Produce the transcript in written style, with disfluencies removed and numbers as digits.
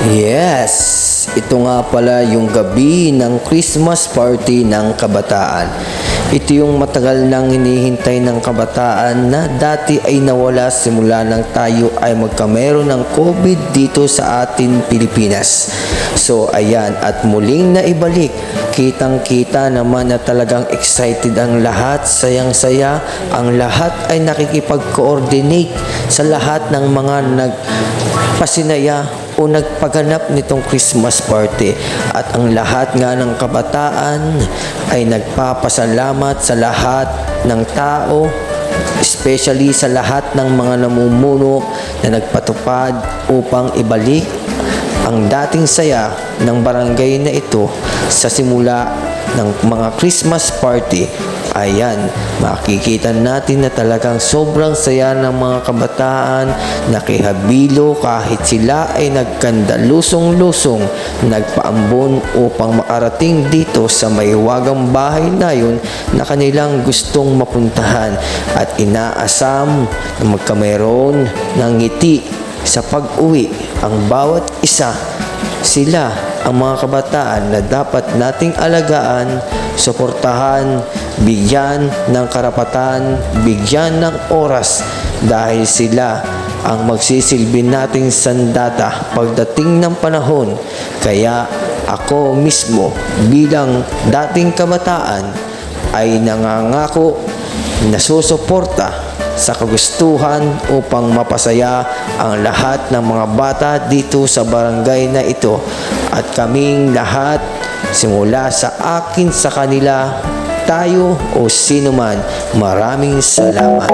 Yes, ito nga pala yung gabi ng Christmas party ng kabataan. Ito yung matagal nang hinihintay ng kabataan na dati ay nawala simula nang tayo ay magkameron ng COVID dito sa atin Pilipinas. So ayan, at muling naibalik. Kitang-kita naman na talagang excited ang lahat, sayang-saya. Ang lahat ay nakikipag-coordinate sa lahat ng mga nagpasinaya o nagpaganap nitong Christmas party, at ang lahat nga ng kabataan ay nagpapasalamat sa lahat ng tao, especially sa lahat ng mga namumuno na nagpatupad upang ibalik ang dating saya ng barangay na ito sa simula ng mga Christmas party. Ayan, makikita natin na talagang sobrang saya ng mga kabataan, nakihabilo kahit sila ay nagkandalusong-lusong, nagpaambon upang makarating dito sa mahiwagang bahay na yun na kanilang gustong mapuntahan, at inaasam na magkameron ng ngiti sa pag-uwi ang bawat isa. Sila ang mga kabataan na dapat nating alagaan, suportahan, bigyan ng karapatan, bigyan ng oras, dahil sila ang magsisilbi nating sandata pagdating ng panahon. Kaya ako mismo bilang dating kabataan ay nangangako na susuporta sa kagustuhan upang mapasaya ang lahat ng mga bata dito sa barangay na ito, at kaming lahat, simula sa akin sa kanila, tayo o sino man. Maraming salamat.